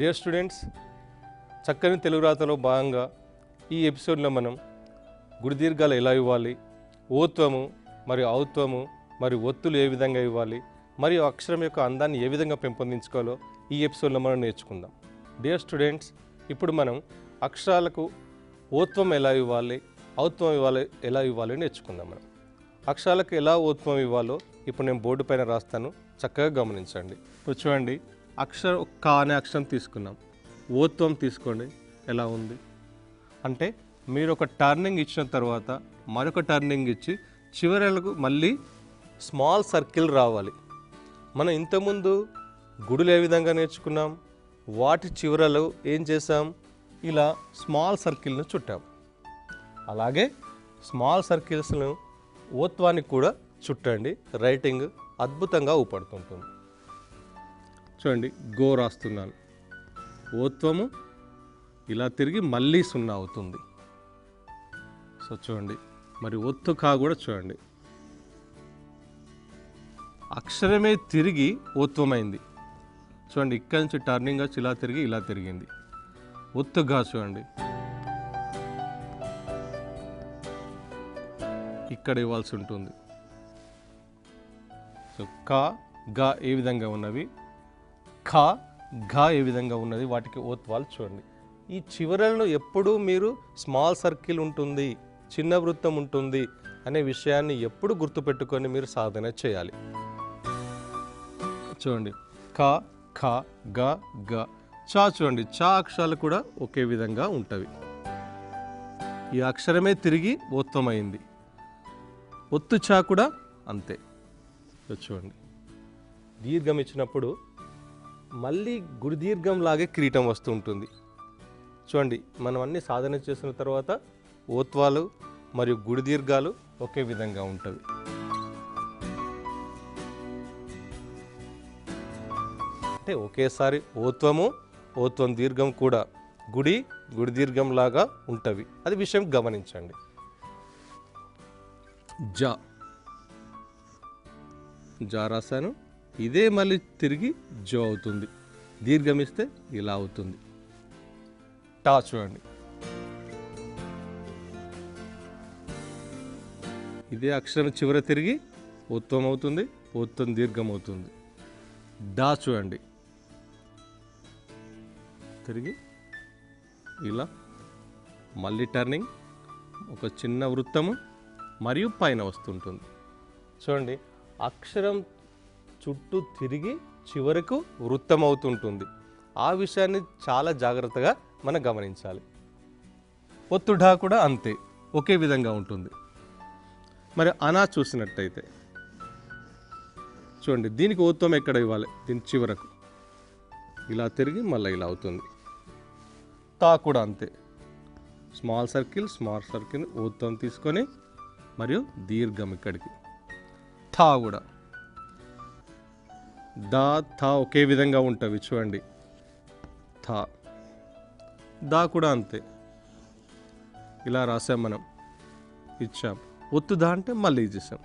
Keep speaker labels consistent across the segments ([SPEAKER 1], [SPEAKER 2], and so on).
[SPEAKER 1] Dear students, చక్కని తెలుగు రాతలో భాగంగా ఈ ఎపిసోడ్లో మనం గుడి దీర్ఘాలు ఎలా ఇవ్వాలి, ఓత్వము మరియు ఔత్వము మరియు ఒత్తులు ఏ విధంగా ఇవ్వాలి, మరియు అక్షరం యొక్క అందాన్ని ఏ విధంగా పెంపొందించుకోవాలో ఈ ఎపిసోడ్లో మనం నేర్చుకుందాం. డియర్ స్టూడెంట్స్, ఇప్పుడు మనం అక్షరాలకు ఓత్వం ఎలా ఇవ్వాలి, ఔత్వం ఎలా ఇవ్వాలి నేర్చుకుందాం. మనం అక్షరాలకు ఎలా ఓత్వం ఇవ్వాలో ఇప్పుడు నేను బోర్డు పైన రాస్తాను, చక్కగా గమనించండి. ఇప్పుడు చూడండి, అక్షరం క అనే అక్షరం తీసుకున్నాం, ఓత్వం తీసుకోండి ఎలా ఉంది అంటే మీరు ఒక టర్నింగ్ ఇచ్చిన తర్వాత మరొక టర్నింగ్ ఇచ్చి చివరలకు మళ్ళీ స్మాల్ సర్కిల్ రావాలి. మనం ఇంతకుముందు గుడులు ఏ విధంగా నేర్చుకున్నాం, వాటి చివరలు ఏం చేసాం, ఇలా స్మాల్ సర్కిల్ను చుట్టాం. అలాగే స్మాల్ సర్కిల్స్ను ఓత్వానికి కూడా చుట్టండి, రైటింగ్ అద్భుతంగా ఊపడుతుంటుంది. చూడండి, గో రాస్తున్నాను, ఓత్వము ఇలా తిరిగి మళ్ళీ 0 అవుతుంది. సో చూడండి, మరి ఒత్తు కా కూడా చూడండి, అక్షరమే తిరిగి ఓత్వమైంది. చూడండి, ఇక్కడి నుంచి టర్నింగ్ వచ్చి ఇలా తిరిగి ఇలా తిరిగింది. ఒత్తుగా చూడండి, ఇక్కడ ఇవ్వాల్సి ఉంటుంది. సో క గ ఏ విధంగా ఉన్నవి, ఖ ఘ ఏ విధంగా ఉన్నది, వాటికి ఓత్వాలు చూడండి. ఈ చివరలను ఎప్పుడూ మీరు స్మాల్ సర్కిల్ ఉంటుంది, చిన్న వృత్తం ఉంటుంది అనే విషయాన్ని ఎప్పుడు గుర్తుపెట్టుకొని మీరు సాధన చేయాలి. చూడండి, క ఖ గ గ చ చూడండి, చ అక్షరాలు కూడా ఒకే విధంగా ఉంటవి. ఈ అక్షరమే తిరిగి ఓత్వమైంది. ఒత్తు చ కూడా అంతే. చూడండి, దీర్ఘం ఇచ్చినప్పుడు మళ్ళీ గుడి దీర్ఘం లాగే కిరీటం వస్తూ ఉంటుంది. చూడండి, మనం అన్ని సాధన చేసిన తర్వాత ఓత్వాలు మరియు గుడి దీర్ఘాలు ఒకే విధంగా ఉంటవి. అంటే ఒకేసారి ఓత్వం దీర్ఘం కూడా గుడి దీర్ఘం లాగా ఉంటవి. అది విషయం గమనించండి. జా రాశాను, ఇదే మళ్ళీ తిరిగి జో అవుతుంది. దీర్ఘం ఇస్తే ఇలా అవుతుంది. టా చూడండి, ఇదే అక్షరం చివర తిరిగి ఓత్వం అవుతుంది, ఓత్వం దీర్ఘం అవుతుంది. డా చూడండి, తిరిగి ఇలా మళ్ళీ టర్నింగ్, ఒక చిన్న వృత్తము మరియు పైన వస్తుంటుంది. చూడండి, అక్షరం చుట్టూ తిరిగి చివరకు వృత్తం అవుతుంటుంది. ఆ విషయాన్ని చాలా జాగ్రత్తగా మనం గమనించాలి. ఒత్తు ఢా కూడా అంతే, ఒకే విధంగా ఉంటుంది. మరి అనా చూసినట్టయితే చూడండి, దీనికి ఓత్వం ఎక్కడ ఇవ్వాలి, దీని చివరకు ఇలా తిరిగి మళ్ళీ ఇలా అవుతుంది. తా కూడా అంతే, స్మాల్ సర్కిల్ ఓత్వం తీసుకొని మరియు దీర్ఘం ఇక్కడికి. థా కూడా దా థా ఒకే విధంగా ఉంటవి. చూడండి, థా దా కూడా అంతే, ఇలా రాసాం, మనం ఇచ్చాం. ఒత్తు దా అంటే మళ్ళీ ఇచ్చేసాం.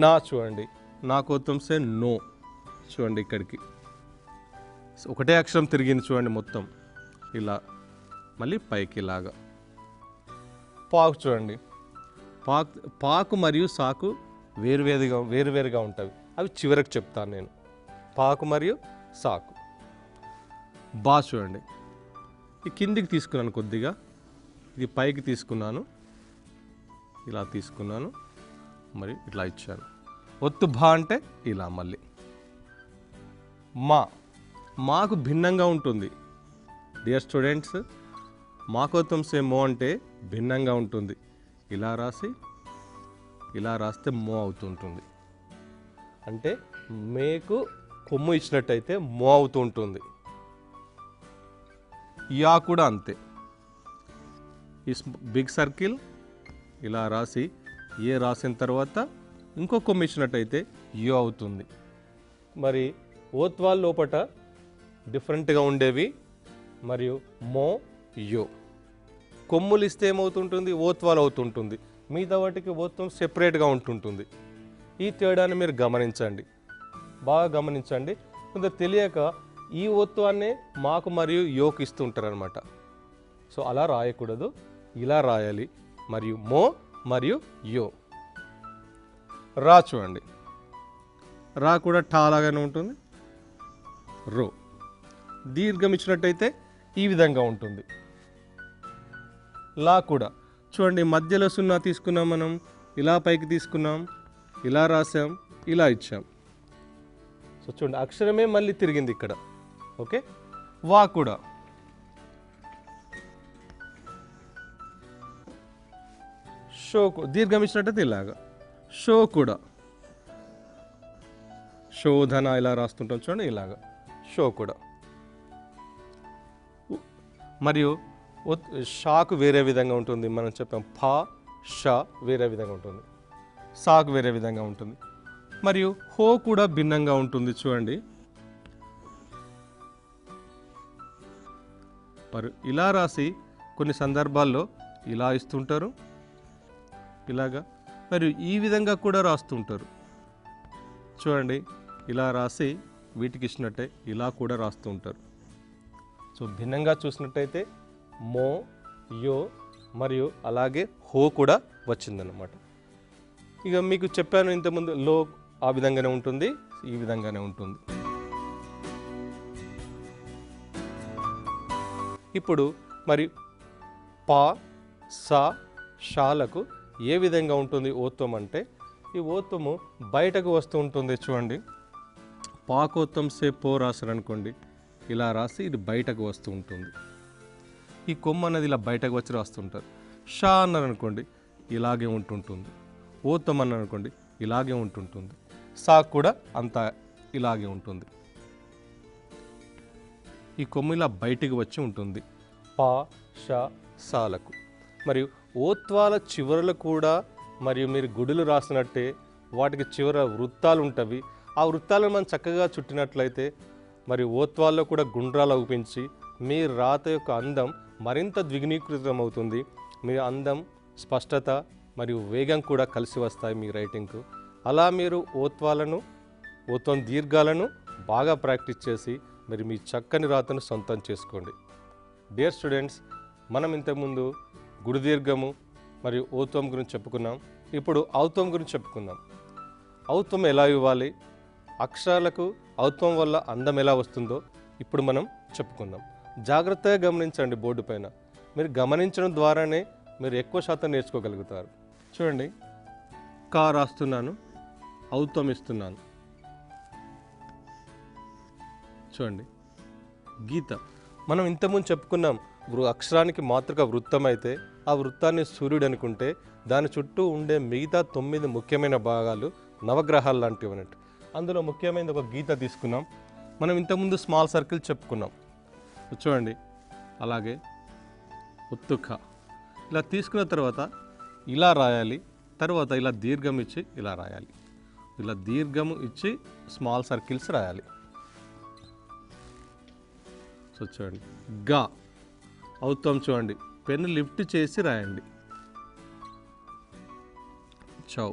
[SPEAKER 1] నా చూడండి, నాకు ఓత్వం సే నో. చూడండి, ఇక్కడికి ఒకటే అక్షరం తిరిగింది. చూడండి, మొత్తం ఇలా మళ్ళీ పైకి ఇలాగా. పాకు చూడండి, పాకు మరియు సాకు వేరువేరుగా ఉంటాయి. అవి చివరకు చెప్తాను నేను. పాకు మరియు సాకు. బా చూడండి, ఈ కిందికి తీసుకున్నాను కొద్దిగా, ఇది పైకి తీసుకున్నాను, ఇలా తీసుకున్నాను, మరి ఇట్లా ఇచ్చాను. ఒత్తు భా అంటే ఇలా మళ్ళీ. మాకు భిన్నంగా ఉంటుంది. డియర్ స్టూడెంట్స్, మాకోత్వం సే మో అంటే భిన్నంగా ఉంటుంది. ఇలా రాస్తే మో అవుతుంటుంది. అంటే మేకు కొమ్ము ఇచ్చినట్టయితే మో అవుతూ ఉంటుంది. యా కూడా అంతే, ఈ బిగ్ సర్కిల్ ఇలా రాసి ఏ రాసిన తర్వాత ఇంకో కొమ్ము ఇచ్చినట్టయితే యో అవుతుంది. మరి ఓత్వాల లోపట డిఫరెంట్గా ఉండేవి మరియు మో యో. కొమ్ములు ఇస్తే ఏమవుతుంటుంది, ఓత్వాలు అవుతుంటుంది. మిగతా వాటికి ఓత్వం సెపరేట్గా ఉంటుంటుంది. ఈ తేడాన్ని మీరు గమనించండి, బాగా గమనించండి. కొంత తెలియక ఈ ఓత్వాన్నే మాకు మరియు యోకు ఇస్తూ ఉంటారు అనమాట. సో అలా రాయకూడదు, ఇలా రాయాలి. మరియు మో మరియు యో. రా చూడండి, రా కూడా టా లాగానే ఉంటుంది. రో దీర్ఘం ఇచ్చినట్టయితే ఈ విధంగా ఉంటుంది. లా కూడా చూడండి, మధ్యలో సున్నా తీసుకున్నాం, మనం ఇలా పైకి తీసుకున్నాం, ఇలా రాసాం, ఇలా ఇచ్చాం. సో చూడండి, అక్షరమే మళ్ళీ తిరిగింది ఇక్కడ. ఓకే. వా కూడా షో దీర్ఘం ఇచ్చినట్టయితే ఇలాగా. షో కూడా శోధన ఇలా రాస్తుంటాం చూడండి, ఇలాగా షో కూడా. మరియు షాకు వేరే విధంగా ఉంటుంది, మనం చెప్పాం. ఫా షా వేరే విధంగా ఉంటుంది, సాకు వేరే విధంగా ఉంటుంది. మరియు హో కూడా భిన్నంగా ఉంటుంది చూడండి. మరి ఇలా రాసి కొన్ని సందర్భాల్లో ఇలా ఇస్తుంటారు, ఇలాగా. మరియు ఈ విధంగా కూడా రాస్తుంటారు చూడండి. ఇలా రాసి వీటికి ఇచ్చినట్టే ఇలా కూడా రాస్తూ ఉంటారు. సో భిన్నంగా చూసినట్టయితే మో, యో మరియు అలాగే హో కూడా వచ్చిందన్నమాట. ఇక మీకు చెప్పాను ఇంతకుముందు, లో ఆ విధంగానే ఉంటుంది, ఈ విధంగానే ఉంటుంది. ఇప్పుడు మరి పా, సా, షాలకు ఏ విధంగా ఉంటుంది ఓత్వం అంటే, ఈ ఓత్వము బయటకు వస్తూ ఉంటుంది చూడండి. పాకోత్వం సే పో రాశారనుకోండి, ఇలా రాసి ఇది బయటకు వస్తూ ఉంటుంది. ఈ కొమ్మ అన్నది ఇలా బయటకు వచ్చి రాస్తుంటారు. షా అన్నారనుకోండి, ఇలాగే ఉంటుంటుంది. ఓత్వం అన్నారనుకోండి, ఇలాగే ఉంటుంటుంది. సా కూడా అంతా ఇలాగే ఉంటుంది. ఈ కొమ్మ ఇలా బయటికి వచ్చి ఉంటుంది పా, షా, సాలకు. మరియు ఓత్వాల చివరలు కూడా, మరియు మీరు గుడులు రాసినట్టే వాటికి చివర వృత్తాలు ఉంటవి. ఆ వృత్తాలను మనం చక్కగా చుట్టినట్లయితే మరి ఓత్వాల్లో కూడా గుండ్రాలు అవుపించి మీ రాత యొక్క అందం మరింత ద్విగుణీకృతం అవుతుంది. మీ అందం, స్పష్టత మరియు వేగం కూడా కలిసి వస్తాయి మీ రైటింగ్కు. అలా మీరు ఓత్వం దీర్ఘాలను బాగా ప్రాక్టీస్ చేసి మరి మీ చక్కని రాతను సొంతం చేసుకోండి. డియర్ స్టూడెంట్స్, మనం ఇంతకుముందు గుడి దీర్ఘము మరియు ఓత్వం గురించి చెప్పుకున్నాం. ఇప్పుడు ఔత్వం గురించి చెప్పుకుందాం. ఔత్వం ఎలా ఇవ్వాలి, అక్షరాలకు ఔత్వం వల్ల అందం ఎలా వస్తుందో ఇప్పుడు మనం చెప్పుకుందాం. జాగ్రత్తగా గమనించండి బోర్డు పైన. మీరు గమనించడం ద్వారానే మీరు ఎక్కువ శాతం నేర్చుకోగలుగుతారు. చూడండి, కా రాస్తున్నాను, ఔత్వం ఇస్తున్నాను. చూడండి, గీత మనం ఇంతకుముందు చెప్పుకున్నాం. అక్షరానికి మాతృక వృత్తం అయితే ఆ వృత్తాన్ని సూర్యుడు అనుకుంటే దాని చుట్టూ ఉండే మిగతా 9 ముఖ్యమైన భాగాలు నవగ్రహాలు లాంటివి అన్నట్టు. అందులో ముఖ్యమైనది ఒక గీత తీసుకున్నాం. మనం ఇంతకుముందు స్మాల్ సర్కిల్ చెప్పుకున్నాం చూడండి. అలాగే ఒత్తుక ఇలా తీసుకున్న తర్వాత ఇలా రాయాలి. తర్వాత ఇలా దీర్ఘం ఇచ్చి ఇలా రాయాలి. ఇలా దీర్ఘము ఇచ్చి స్మాల్ సర్కిల్స్ రాయాలి. సో చూడండి, గా ఔత్వం చూడండి, పెన్ను లిఫ్ట్ చేసి రాయండి. చౌ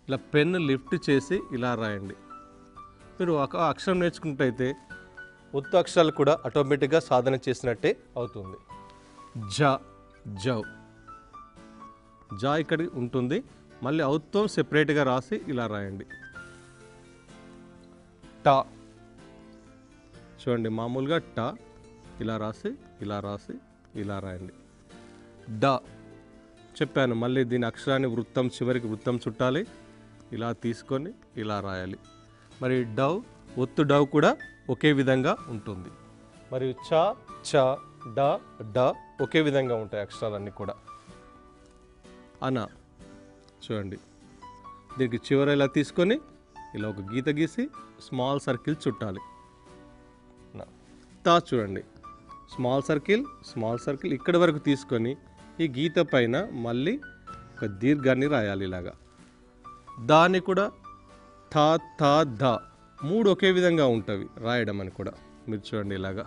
[SPEAKER 1] ఇలా పెన్ను లిఫ్ట్ చేసి ఇలా రాయండి. మీరు ఒక అక్షరం నేర్చుకున్నట్టయితే ఒత్తు అక్షరాలు కూడా ఆటోమేటిక్గా సాధన చేసినట్టే అవుతుంది. జ, జౌ, జా ఇక్కడికి ఉంటుంది. మళ్ళీ ఔత్వం సెపరేట్గా రాసి ఇలా రాయండి. టా చూడండి, మామూలుగా టా ఇలా రాసి ఇలా రాసి ఇలా రాయండి. డ చెప్పాను, మళ్ళీ దీని అక్షరాన్ని వృత్తం చివరికి వృత్తం చుట్టాలి. ఇలా తీసుకొని ఇలా రాయాలి. మరి డౌ, ఒత్తు డౌ కూడా ఒకే విధంగా ఉంటుంది. మరియు చ, చ, డ, డ ఒకే విధంగా ఉంటాయి అక్షరాలన్నీ కూడా. అన చూడండి, దీనికి చివర ఇలా తీసుకొని ఇలా ఒక గీత గీసి స్మాల్ సర్కిల్ చుట్టాలి. తా చూడండి, స్మాల్ సర్కిల్ ఇక్కడి వరకు తీసుకొని ఈ గీత పైన మళ్ళీ ఒక దీర్ఘాన్ని రాయాలి ఇలాగా. దాన్ని కూడా థా, థా, ధ 3 ఒకే విధంగా ఉంటవి రాయడం అని కూడా. మీరు చూడండి ఇలాగా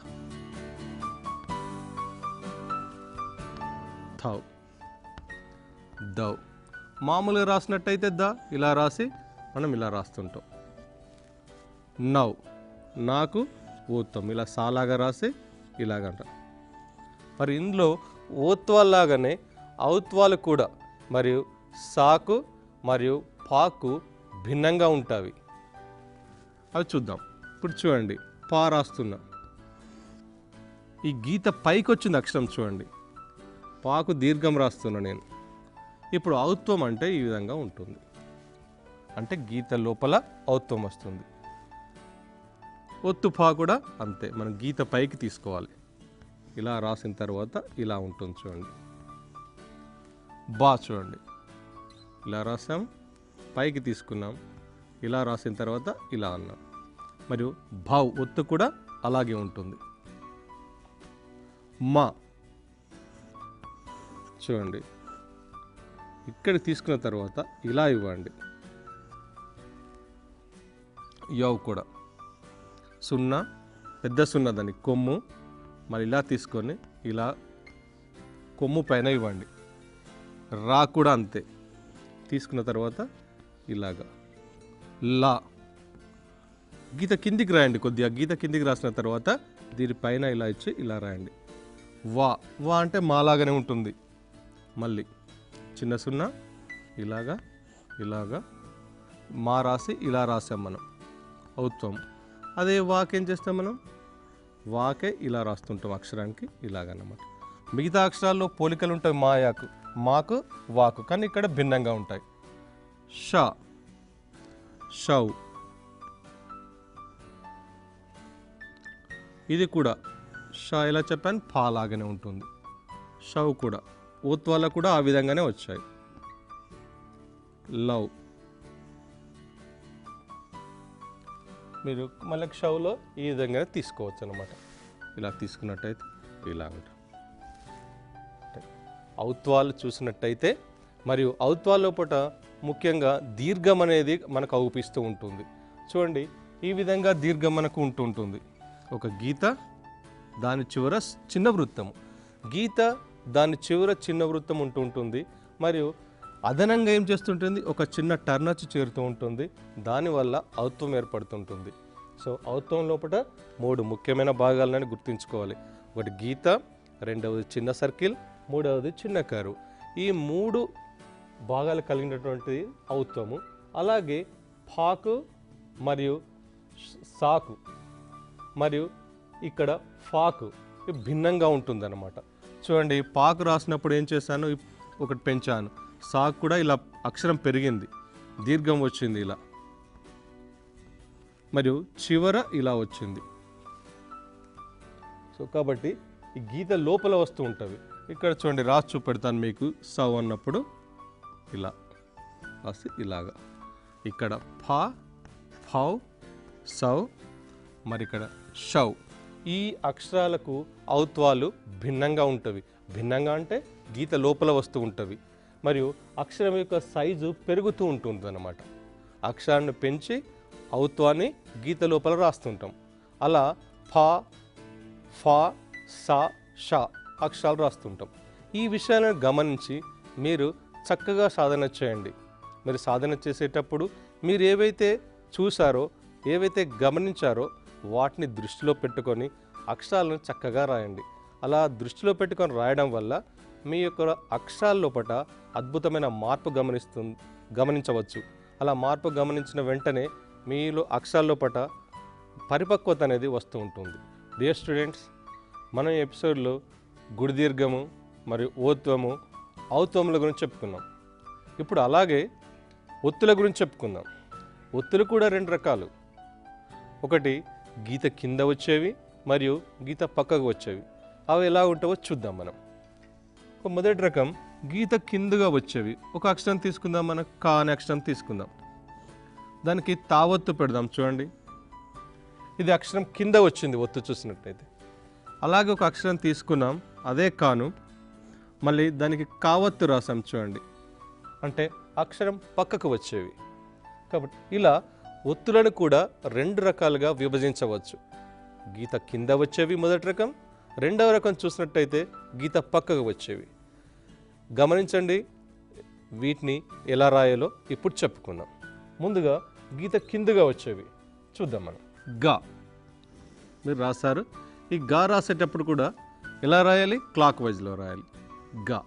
[SPEAKER 1] థౌ, దౌ. మామూలుగా రాసినట్టయితే ద ఇలా రాసి మనం ఇలా రాస్తుంటాం. నౌ నాకు ఓత్వం. ఇలా సాలాగా రాసి ఇలాగంట. మరి ఇందులో ఓత్వాల్లాగానే ఔత్వాలు కూడా మరియు సాకు మరియు పాకు భిన్నంగా ఉంటాయి. అవి చూద్దాం. ఇప్పుడు చూడండి, పా రాస్తున్నా. ఈ గీత పైకి వచ్చింది అక్షరం చూడండి. పాకు దీర్ఘం రాస్తున్నా నేను. ఇప్పుడు ఔత్వం అంటే ఈ విధంగా ఉంటుంది. అంటే గీత లోపల ఔత్వం వస్తుంది. ఒత్తు పా కూడా అంతే, మనం గీత పైకి తీసుకోవాలి. ఇలా రాసిన తర్వాత ఇలా ఉంటుంది చూడండి. బా చూడండి, ఇలా రాసాం, పైకి తీసుకున్నాం, ఇలా రాసిన తర్వాత ఇలా అన్నాం. మరియు భావ్ ఒత్తు కూడా అలాగే ఉంటుంది. మా చూడండి, ఇక్కడ తీసుకున్న తర్వాత ఇలా ఇవ్వండి. యవ్ కూడా సున్నా, పెద్ద సున్నా, దాన్ని కొమ్ము, మరి ఇలా తీసుకొని ఇలా కొమ్ము పైన ఇవ్వండి. రా కూడా అంతే, తీసుకున్న తర్వాత ఇలాగా. లా గీత కిందికి రాయండి, కొద్దిగా గీత కిందికి రాసిన తర్వాత దీనిపైన ఇలా ఇచ్చి ఇలా రాయండి. వా వా అంటే మాలాగానే ఉంటుంది. మళ్ళీ చిన్న సున్నా, ఇలాగా ఇలాగా మా రాసి ఇలా రాసాం మనం, ఔత్వం. అదే వాకేం చేస్తాం మనం, వాకే ఇలా రాస్తుంటాం అక్షరానికి ఇలాగన్నమాట. మిగతా అక్షరాల్లో పోలికలు ఉంటాయి మాయాకు, మాకు వాకు, కానీ ఇక్కడ భిన్నంగా ఉంటాయి. షా, షౌ, ఇది కూడా షా ఎలా చెప్పాను, పా లాగానే ఉంటుంది. షౌ కూడా ఊత్వాల కూడా ఆ విధంగానే వచ్చాయి. లవ్, మీరు మళ్ళీ షౌలో ఈ విధంగా తీసుకోవచ్చు అన్నమాట. ఇలా తీసుకున్నట్టయితే ఇలా ఉంటుంది. ఔత్వాలు చూసినట్టయితే మరియు ఔత్వాల లోపల ముఖ్యంగా దీర్ఘం అనేది మనకు అవుపిస్తూ ఉంటుంది. చూడండి, ఈ విధంగా దీర్ఘం మనకు ఉంటుంటుంది. ఒక గీత, దాని చివర చిన్న వృత్తము, గీత దాని చివర చిన్న వృత్తం ఉంటుంటుంది. మరియు అదనంగా ఏం చేస్తుంటుంది, ఒక చిన్న టర్న్ వచ్చి చేరుతూ ఉంటుంది. దానివల్ల ఔత్వం ఏర్పడుతుంటుంది. సో ఔత్వం లోపల 3 ముఖ్యమైన భాగాలని గుర్తుంచుకోవాలి. ఒకటి గీత, రెండవది చిన్న సర్కిల్, మూడవది చిన్న కరువు. ఈ 3 భాగాలు కలిగినటువంటిది ఔత్వము. అలాగే పాకు మరియు సాకు మరియు ఇక్కడ ఫాకు భిన్నంగా ఉంటుందన్నమాట. చూడండి, పాకు రాసినప్పుడు ఏం చేశాను, ఒకటి పెంచాను. సాకు కూడా ఇలా అక్షరం పెరిగింది, దీర్ఘం వచ్చింది ఇలా, మరియు చివర ఇలా వచ్చింది. సో కాబట్టి ఈ గీత లోపల వస్తూ ఉంటుంది. ఇక్కడ చూడండి, రాసి చూపెడతాను మీకు. సౌ అన్నప్పుడు ఇలా రాసి ఇలాగా, ఇక్కడ ఫా, ఫౌ, సౌ, మరి ఇక్కడ షౌ. ఈ అక్షరాలకు ఔత్వాలు భిన్నంగా ఉంటవి. భిన్నంగా అంటే గీత లోపల వస్తూ ఉంటవి. మరియు అక్షరం యొక్క సైజు పెరుగుతూ ఉంటుంది అన్నమాట. అక్షరాన్ని పెంచి ఔత్వాన్ని గీత లోపల రాస్తుంటాం. అలా ఫా, ఫా, సా, షా అక్షరాలు రాస్తుంటాం. ఈ విషయాలను గమనించి మీరు చక్కగా సాధన చేయండి. మీరు సాధన చేసేటప్పుడు మీరు ఏవైతే చూసారో, ఏవైతే గమనించారో వాటిని దృష్టిలో పెట్టుకొని అక్షరాలను చక్కగా రాయండి. అలా దృష్టిలో పెట్టుకొని రాయడం వల్ల మీ యొక్క అక్షరాల లోపల అద్భుతమైన మార్పు గమనించవచ్చు. అలా మార్పు గమనించిన వెంటనే మీలో అక్షరాల లోపల పరిపక్వత అనేది వస్తూ ఉంటుంది. డియర్ స్టూడెంట్స్, మనం ఈ ఎపిసోడ్లో గుడిదీర్ఘము మరియు ఓత్వము, ఔత్వముల గురించి చెప్పుకున్నాం. ఇప్పుడు అలాగే ఒత్తుల గురించి చెప్పుకుందాం. ఒత్తులు కూడా 2 రకాలు. ఒకటి గీత కింద వచ్చేవి మరియు గీత పక్కకు వచ్చేవి. అవి ఎలా ఉంటావో చూద్దాం మనం. మొదటి రకం గీత కిందగా వచ్చేవి. ఒక అక్షరం తీసుకుందాం, మనం కా అనే అక్షరం తీసుకుందాం. దానికి తావత్తు పెడదాం. చూడండి, ఇది అక్షరం కింద వచ్చింది ఒత్తు చూసినట్టయితే. అలాగే ఒక అక్షరం తీసుకున్నాం, అదే కాను, మళ్ళీ దానికి కావత్తు రాసాం. చూడండి, అంటే అక్షరం పక్కకు వచ్చేవి. కాబట్టి ఇలా ఒత్తులను కూడా 2 రకాలుగా విభజించవచ్చు. గీత కింద వచ్చేవి మొదటి రకం, రెండవ రకం చూసినట్టయితే గీత పక్కకు వచ్చేవి. గమనించండి, వీటిని ఎలా రాయాలో ఇప్పుడు చెప్పుకుందాం. ముందుగా గీత కిందగా వచ్చేవి చూద్దాం మనం. గా మీరు రాశారు. ఈ గా రాసేటప్పుడు కూడా ఎలా రాయాలి? క్లాక్ వైజ్లో రాయాలి. గా.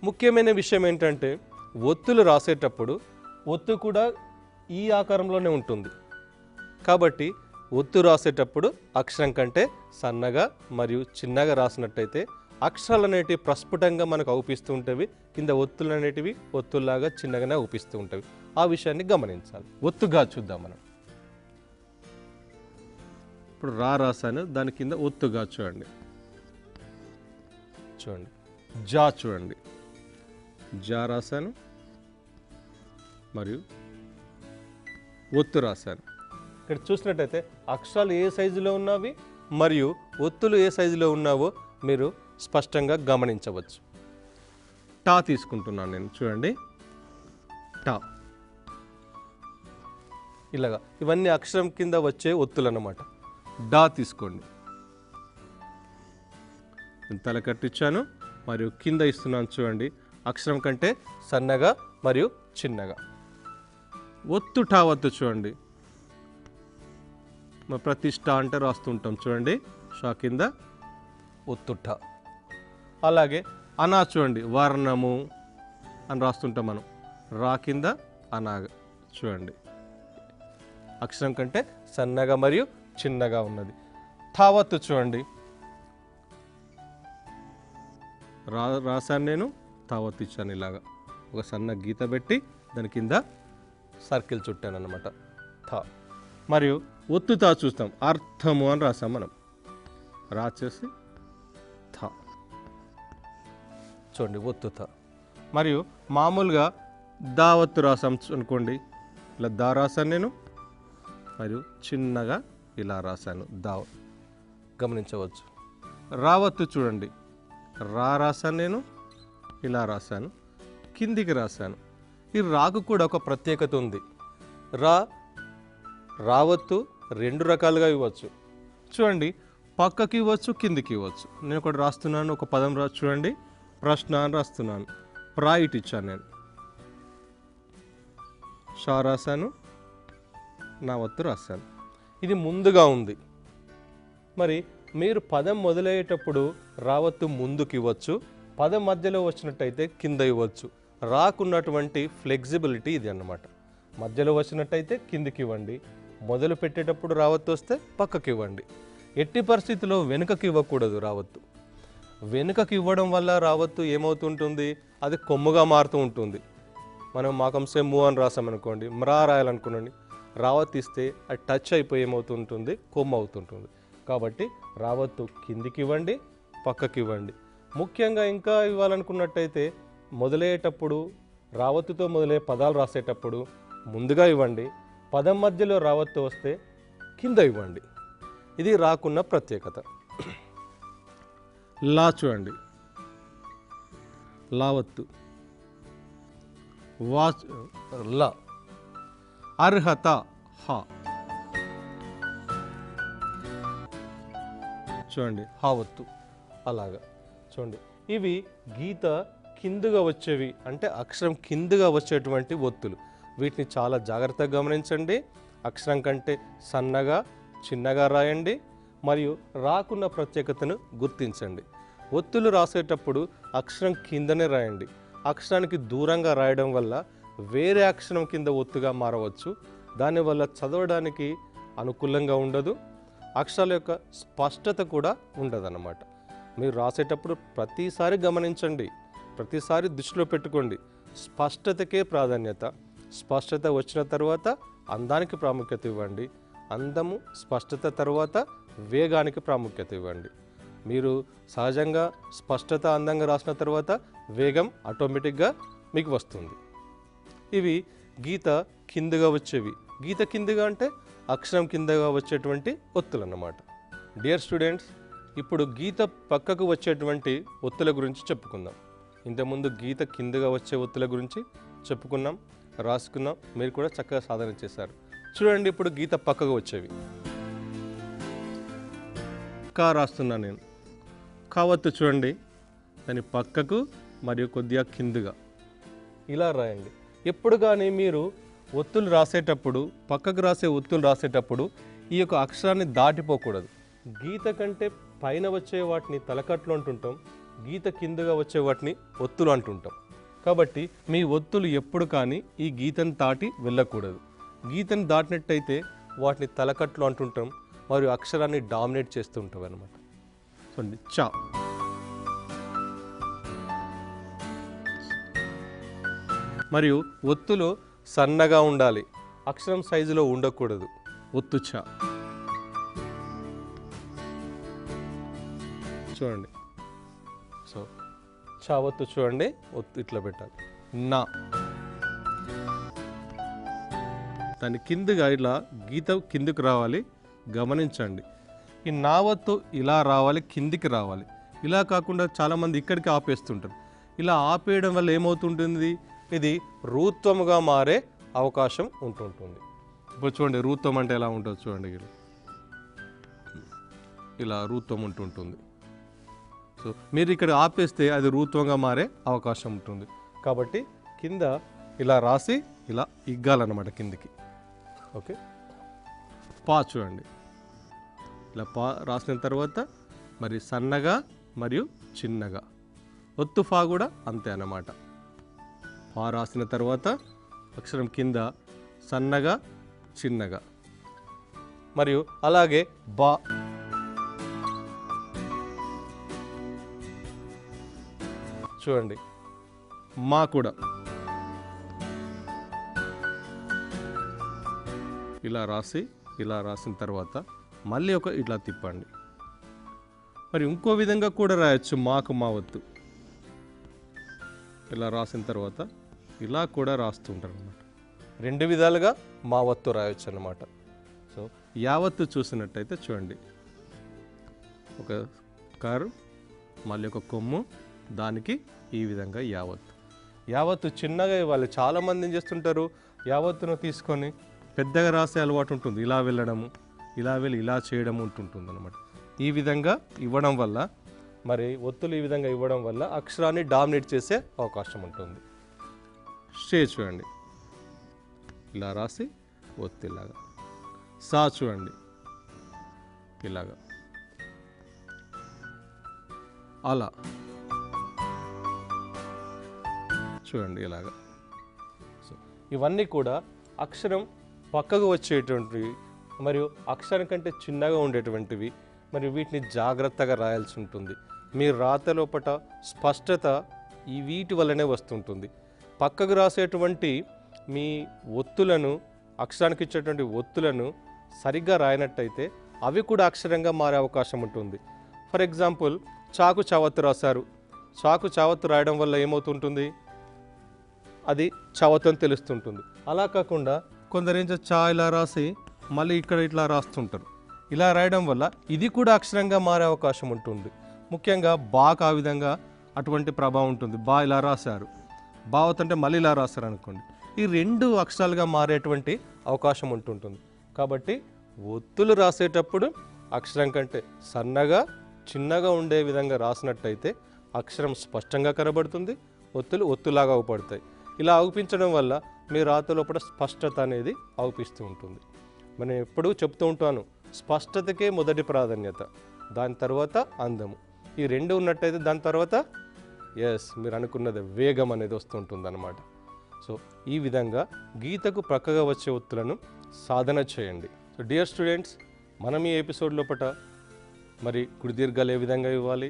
[SPEAKER 1] ముఖ్యమైన విషయం ఏంటంటే ఒత్తులు రాసేటప్పుడు ఒత్తు కూడా ఈ ఆకారంలోనే ఉంటుంది. కాబట్టి ఒత్తు రాసేటప్పుడు అక్షరం కంటే సన్నగా మరియు చిన్నగా రాసినట్టయితే అక్షరాలు అనేటివి ప్రస్ఫుటంగా మనకు అవుపిస్తూ ఉంటవి. కింద ఒత్తులు అనేటివి ఒత్తుల్లాగా చిన్నగానే అవుపిస్తూ ఉంటవి. ఆ విషయాన్ని గమనించాలి. ఒత్తుగా చూద్దాం మనం. ఇప్పుడు రాసాను, దాని కింద ఒత్తుగా చూడండి. చూడండి జా చూడండి. జా రాశాను మరియు ఒత్తు రాశాను. ఇక్కడ చూసినట్టయితే అక్షరాలు ఏ సైజులో ఉన్నవి మరియు ఒత్తులు ఏ సైజులో ఉన్నావో మీరు స్పష్టంగా గమనించవచ్చు. టా తీసుకుంటున్నాను నేను. చూడండి టా. ఇలాగా ఇవన్నీ అక్షరం కింద వచ్చే ఒత్తులు అన్నమాట. డా తీసుకోండి. తల కట్టించాను మరియు కింద ఇస్తున్నాను. చూడండి అక్షరం కంటే సన్నగా మరియు చిన్నగా. ఒత్తు టా వత్తు చూడండి. ప్రతిష్ట అంటే రాస్తుంటాం. చూడండి షా కింద ఒత్తుట. అలాగే అనా చూడండి, వర్ణము అని రాస్తుంటాం మనం. రా కింద అనాగ చూడండి అక్షరం కంటే సన్నగా మరియు చిన్నగా ఉన్నది. తావత్తు చూడండి. రాశాను నేను, తావత్తు ఇచ్చాను. ఇలాగా ఒక సన్న గీత పెట్టి దాని కింద సర్కిల్ చుట్టాను అన్నమాట. థా. మరియు ఒత్తుతా చూస్తాం. అర్థము అని రాసాం మనం. రాసేసి థా. చూడండి ఒత్తుతా. మరియు మామూలుగా దావత్తు రాసాం అనుకోండి. ఇలా దా రాశాను నేను మరియు చిన్నగా ఇలా రాశాను దావ. గమనించవచ్చు. రావత్తు చూడండి. రాశాను నేను, ఇలా రాశాను, కిందికి రాశాను. ఈ రాకు కూడా ఒక ప్రత్యేకత ఉంది. రావత్తు రెండు రకాలుగా ఇవ్వచ్చు. చూడండి పక్కకి ఇవ్వచ్చు, కిందికి ఇవ్వచ్చు. నేను ఒకటి రాస్తున్నాను, ఒక పదం చూడండి. ప్రశ్న అని రాస్తున్నాను. ప్రాయిట్ ఇచ్చాను నేను. షా రాశాను, నా వత్తు రాశాను. ఇది ముందుగా ఉంది. మరి మీరు పదం మొదలయ్యేటప్పుడు రావత్తు ముందుకు ఇవ్వచ్చు, పదం మధ్యలో వచ్చినట్టయితే కింద ఇవ్వచ్చు. రాకున్నటువంటి ఫ్లెక్సిబిలిటీ ఇది అన్నమాట. మధ్యలో వచ్చినట్టయితే కిందికి ఇవ్వండి, మొదలు పెట్టేటప్పుడు రావత్తు వస్తే పక్కకి ఇవ్వండి. ఎట్టి పరిస్థితిలో వెనుకకి ఇవ్వకూడదు రావత్తు. వెనుకకి ఇవ్వడం వల్ల రావత్తు ఏమవుతుంటుంది? అది కొమ్ముగా మారుతూ ఉంటుంది. మనం మాకంసే మూ అని రాసామనుకోండి, మ్రా రాయాలనుకోండి, రావత్తు ఇస్తే అది టచ్ అయిపోయి ఏమవుతుంటుంది? కొమ్ము అవుతుంటుంది. కాబట్టి రావత్తు కిందికి ఇవ్వండి, పక్కకి ఇవ్వండి. ముఖ్యంగా ఇంకా ఇవ్వాలనుకున్నట్టయితే మొదలయ్యేటప్పుడు రావత్తుతో మొదలయ్యే పదాలు రాసేటప్పుడు ముందుగా ఇవ్వండి. పదం మధ్యలో రావత్తు వస్తే కింద ఇవ్వండి. ఇది రాకున్న ప్రత్యేకత. లా చూడండి. లావత్తు. లా. అర్హత. హా. చూడండి హావత్తు. అలాగా చూడండి. ఇవి గీత కిందుగా వచ్చేవి, అంటే అక్షరం కిందుగా వచ్చేటువంటి ఒత్తులు. వీటిని చాలా జాగ్రత్తగా గమనించండి. అక్షరం కంటే సన్నగా చిన్నగా రాయండి మరియు రాకున్న ప్రత్యేకతను గుర్తించండి. ఒత్తులు రాసేటప్పుడు అక్షరం కిందనే రాయండి. అక్షరానికి దూరంగా రాయడం వల్ల వేరే అక్షరం కింద ఒత్తుగా మారవచ్చు. దానివల్ల చదవడానికి అనుకూలంగా ఉండదు. అక్షరాల యొక్క స్పష్టత కూడా ఉండదన్నమాట. మీరు రాసేటప్పుడు ప్రతిసారి గమనించండి, ప్రతిసారి దృష్టిలో పెట్టుకోండి. స్పష్టతకే ప్రాధాన్యత. స్పష్టత వచ్చిన తర్వాత అందానికి ప్రాముఖ్యత ఇవ్వండి. అందము స్పష్టత తర్వాత వేగానికి ప్రాముఖ్యత ఇవ్వండి. మీరు సహజంగా స్పష్టత అందంగా రాసిన తర్వాత వేగం ఆటోమేటిక్గా మీకు వస్తుంది. ఇవి గీత కిందగా వచ్చేవి. గీత కిందగా అంటే అక్షరం కిందగా వచ్చేటువంటి ఒత్తులు అన్నమాట. డియర్ స్టూడెంట్స్, ఇప్పుడు గీత పక్కకు వచ్చేటువంటి ఒత్తుల గురించి చెప్పుకుందాం. ఇంతకుముందు గీత కిందగా వచ్చే ఒత్తుల గురించి చెప్పుకున్నాం, రాసుకున్నాం. మీరు కూడా చక్కగా సాధన చేశారు. చూడండి ఇప్పుడు గీత పక్కకు వచ్చేవి. కా రాస్తున్నాను నేను. కావత్తు చూడండి, దాని పక్కకు మరియు కొద్దిగా కిందుగా ఇలా రాయండి. ఎప్పుడు కానీ మీరు ఒత్తులు రాసేటప్పుడు, పక్కకు రాసే ఒత్తులు రాసేటప్పుడు ఈ యొక్క అక్షరాన్ని దాటిపోకూడదు. గీత కంటే పైన వచ్చే వాటిని తలకట్లు అంటుంటాం, గీత కిందగా వచ్చే వాటిని ఒత్తులు అంటుంటాం. కాబట్టి మీ ఒత్తులు ఎప్పుడు కానీ ఈ గీతను దాటి వెళ్ళకూడదు. గీతను దాటినట్టయితే వాటిని తలకట్లు అంటుంటాం మరియు అక్షరాన్ని డామినేట్ చేస్తూ ఉంటాం అన్నమాట. చూడండి చ, మరియు ఒత్తులో సన్నగా ఉండాలి, అక్షరం సైజులో ఉండకూడదు. ఒత్తు చ చూడండి. సో చా ఒత్తు చూడండి, ఒత్తు ఇట్లా పెట్టాలి. నా దాని కిందగా ఇలా గీత కిందికి రావాలి, గమనించండి. ఈ నా ఒత్తు ఇలా రావాలి, కిందికి రావాలి. ఇలా కాకుండా చాలామంది ఇక్కడికి ఆపేస్తుంటారు. ఇలా ఆపేయడం వల్ల ఏమవుతుంటుంది, ఇది రూత్వముగా మారే అవకాశం ఉంటుంటుంది. ఇప్పుడు చూడండి రూత్వం అంటే ఎలా ఉంటుంది చూడండి, ఇలా రూత్వం ఉంటుంటుంది. సో మీరు ఇక్కడ ఆపేస్తే అది రూత్వంగా మారే అవకాశం ఉంటుంది. కాబట్టి కింద ఇలా రాసి ఇలా ఇగ్గాలన్నమాట కిందికి. ఓకే, పా చూడండి, ఇలా పా రాసిన తర్వాత మరి సన్నగా మరియు చిన్నగా. ఒత్తు ఫా కూడా అంతే అన్నమాట. పా రాసిన తర్వాత అక్షరం కింద సన్నగా చిన్నగా. మరియు అలాగే బా, చూడండి మా కూడా ఇలా రాసి ఇలా రాసిన తర్వాత మళ్ళీ ఇట్లా తిప్పండి. మరి ఇంకో విధంగా కూడా రాయొచ్చు, మాకు మా వత్తు. ఇలా రాసిన తర్వాత ఇలా కూడా రాస్తుంటారు అన్నమాట. రెండు విధాలుగా మా వత్తు రాయొచ్చు అన్నమాట. సో యావత్తు చూసినట్టయితే చూడండి, ఒక కారు మళ్ళీ ఒక కొమ్ము, దానికి ఈ విధంగా యావత్తు. యావత్తు చిన్నగా ఇవ్వాలి. చాలామంది ఏం చేస్తుంటారు, యావత్తును తీసుకొని పెద్దగా రాసే అలవాటు ఉంటుంది. ఇలా వెళ్ళడము, ఇలా వెళ్ళి ఇలా చేయడం ఉంటుంటుంది అన్నమాట. ఈ విధంగా ఇవ్వడం వల్ల, మరి ఒత్తులు ఈ విధంగా ఇవ్వడం వల్ల అక్షరాన్ని డామినేట్ చేసే అవకాశం ఉంటుంది. షే చూడండి, ఇలా రాసి ఒత్తు ఇలాగా. సా చూడండి ఇలాగా, అలా చూడండి ఇలాగా. సో ఇవన్నీ కూడా అక్షరం పక్కకు వచ్చేటువంటివి మరియు అక్షరం కంటే చిన్నగా ఉండేటువంటివి. మరియు వీటిని జాగ్రత్తగా రాయాల్సి ఉంటుంది. మీ రాత లోపట స్పష్టత ఈ వీటి వల్లనే వస్తుంటుంది. పక్కకు రాసేటువంటి మీ ఒత్తులను, అక్షరానికి ఇచ్చేటువంటి ఒత్తులను సరిగ్గా రాయనట్టయితే అవి కూడా అక్షరంగా మారే అవకాశం ఉంటుంది. ఫర్ ఎగ్జాంపుల్ చాకు చావత్తు రాశారు. చాకు చావత్తు రాయడం వల్ల ఏమవుతుంటుంది, అది చావత్తు అని తెలుస్తుంటుంది. అలా కాకుండా కొందరు ఏం చా ఇలా రాసి మళ్ళీ ఇక్కడ ఇట్లా రాస్తుంటారు. ఇలా రాయడం వల్ల ఇది కూడా అక్షరంగా మారే అవకాశం ఉంటుంది. ముఖ్యంగా బాకు ఆ విధంగా అటువంటి ప్రభావం ఉంటుంది. బా ఇలా రాశారు, బావత్ మళ్ళీ ఇలా రాశారు అనుకోండి, ఈ రెండు అక్షరాలుగా మారేటువంటి అవకాశం ఉంటుంటుంది. కాబట్టి ఒత్తులు రాసేటప్పుడు అక్షరం కంటే సన్నగా చిన్నగా ఉండే విధంగా రాసినట్టయితే అక్షరం స్పష్టంగా కనబడుతుంది, ఒత్తులు ఒత్తులాగా అవుపడతాయి. ఇలా అవుపించడం వల్ల మీ రాత లోపల స్పష్టత అనేది అవుపిస్తూ ఉంటుంది. మనం ఎప్పుడూ చెప్తూ ఉంటాను, స్పష్టతకే మొదటి ప్రాధాన్యత, దాని తర్వాత అందము. ఈ రెండు ఉన్నట్టయితే దాని తర్వాత మీరు అనుకున్నది వేగం అనేది వస్తుంటుంది అన్నమాట. సో ఈ విధంగా గీతకు ప్రక్కగా వచ్చే ఒత్తులను సాధన చేయండి. సో డియర్ స్టూడెంట్స్, మనం ఈ ఎపిసోడ్ లోపల మరి కుడి దీర్ఘాలు ఏ విధంగా ఇవ్వాలి,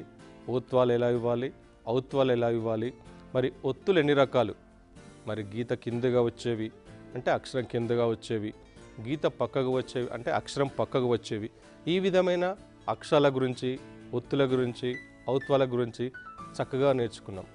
[SPEAKER 1] ఓత్వాలు ఎలా ఇవ్వాలి, ఔత్వాలు ఎలా ఇవ్వాలి, మరి ఒత్తులు ఎన్ని రకాలు, మరి గీత కిందగా వచ్చేవి అంటే అక్షరం కిందగా వచ్చేవి, గీత పక్కకు వచ్చేవి అంటే అక్షరం పక్కకు వచ్చేవి, ఈ విధమైన అక్షరాల గురించి, ఒత్తుల గురించి, ఔత్వాల గురించి చక్కగా నేర్చుకున్నాం.